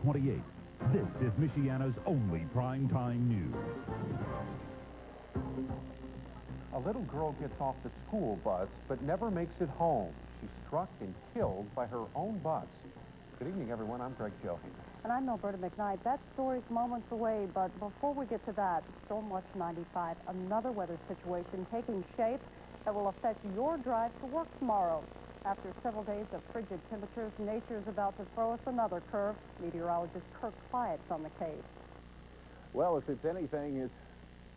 28. This is Michiana's only primetime news. A little girl gets off the school bus but never makes it home. She's struck and killed by her own bus. Good evening, everyone. I'm Greg Johe. And I'm Alberta McKnight. That story's moments away, but before we get to that, Stormwatch 95, another weather situation taking shape that will affect your drive to work tomorrow. After several days of frigid temperatures, nature is about to throw us another curve. Meteorologist Kirk Fiat's on the case. Well, if it's anything, it's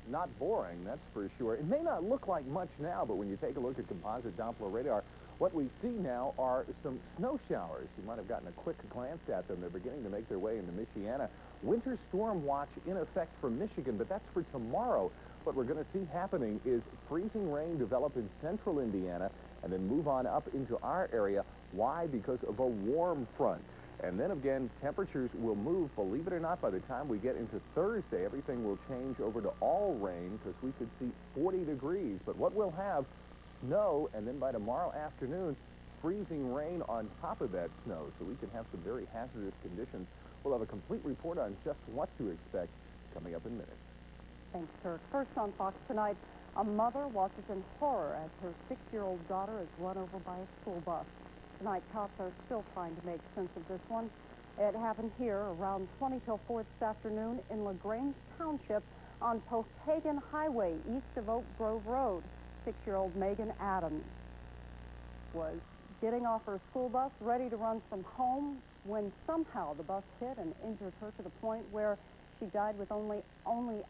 not boring, that's for sure. It may not look like much now, but when you take a look at composite Doppler radar, what we see now are some snow showers. You might have gotten a quick glance at them. They're beginning to make their way into Michiana. Winter storm watch in effect for Michigan, but that's for tomorrow. What we're going to see happening is freezing rain develop in central Indiana and then move on up into our area. Why? Because of a warm front. And then again, temperatures will move. Believe it or not, by the time we get into Thursday, everything will change over to all rain because we could see 40 degrees. But what we'll have, snow, and then by tomorrow afternoon, freezing rain on top of that snow. So we can have some very hazardous conditions. We'll have a complete report on just what to expect coming up in minutes. Thanks, Kirk. First on Fox tonight, a mother watches in horror as her 6-year-old daughter is run over by a school bus. Tonight, cops are still trying to make sense of this one. It happened here around 20 till 4 this afternoon in LaGrange Township on Pokagon Highway east of Oak Grove Road. 6-year-old Megan Adams was getting off her school bus, ready to run from home, when somehow the bus hit and injured her to the point where she died with only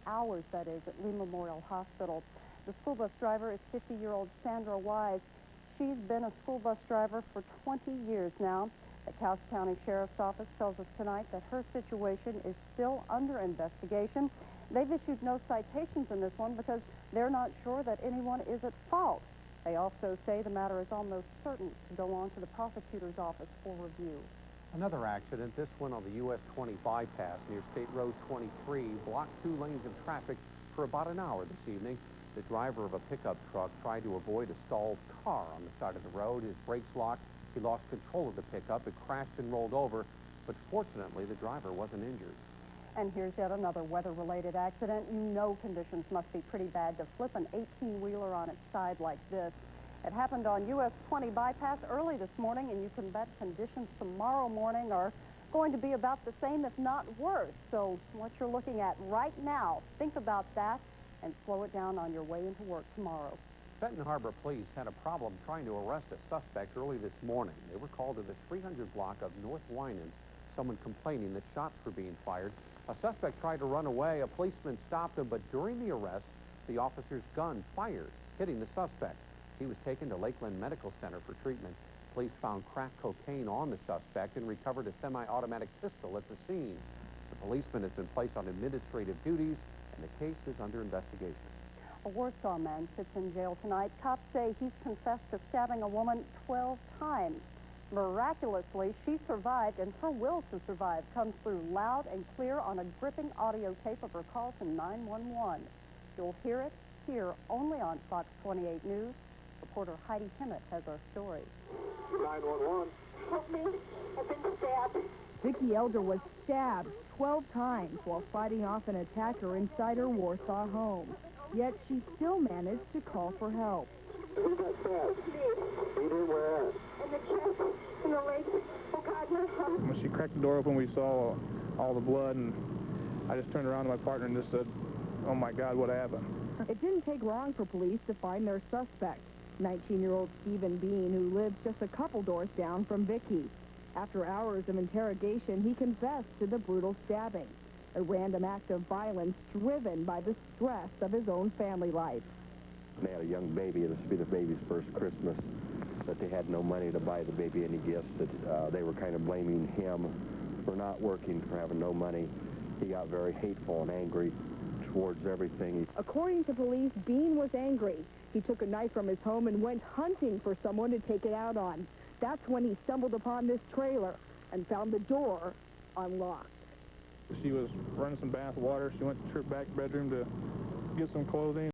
hours, that is, at Lee Memorial Hospital. The school bus driver is 50-year-old Sandra Wise. She's been a school bus driver for 20 years now. The Cass County Sheriff's Office tells us tonight that her situation is still under investigation. They've issued no citations in this one because they're not sure that anyone is at fault. They also say the matter is almost certain to go on to the prosecutor's office for review. Another accident, this one on the US 20 bypass near State Road 23, blocked 2 lanes of traffic for about an hour this evening. The driver of a pickup truck tried to avoid a stalled car on the side of the road. His brakes locked. He lost control of the pickup. It crashed and rolled over, but fortunately the driver wasn't injured. And here's yet another weather-related accident. You know conditions must be pretty bad to flip an 18-wheeler on its side like this. It happened on US 20 bypass early this morning, and you can bet conditions tomorrow morning are going to be about the same, if not worse. So what you're looking at right now, think about that and slow it down on your way into work tomorrow. Benton Harbor police had a problem trying to arrest a suspect early this morning. They were called to the 300 block of North Winans, someone complaining that shots were being fired. A suspect tried to run away. A policeman stopped him, but during the arrest, the officer's gun fired, hitting the suspect. He was taken to Lakeland Medical Center for treatment. Police found crack cocaine on the suspect and recovered a semi-automatic pistol at the scene. The policeman has been placed on administrative duties, and the case is under investigation. A Warsaw man sits in jail tonight. Cops say he's confessed to stabbing a woman 12 times. Miraculously, she survived, and her will to survive comes through loud and clear on a gripping audio tape of her call to 911. You'll hear it here only on Fox 28 News. Reporter Heidi Hemmett has our story. 911. Help me. I've been stabbed. Vicki Elder was stabbed 12 times while fighting off an attacker inside her Warsaw home. Yet she still managed to call for help. Who got stabbed? Me. You did where at? In the chest, in the legs. Oh, God, no. When she cracked the door open, we saw all the blood, and I just turned around to my partner and just said, oh, my God, what happened? It didn't take long for police to find their suspect, 19-year-old Stephen Bean, who lives just a couple doors down from Vicki. After hours of interrogation, he confessed to the brutal stabbing, a random act of violence driven by the stress of his own family life. They had a young baby. This would be the baby's first Christmas, that they had no money to buy the baby any gifts, that they were kind of blaming him for not working, for having no money. He got very hateful and angry towards everything. According to police, Bean was angry. He took a knife from his home and went hunting for someone to take it out on. That's when he stumbled upon this trailer and found the door unlocked. She was running some bath water. She went to her back bedroom to get some clothing.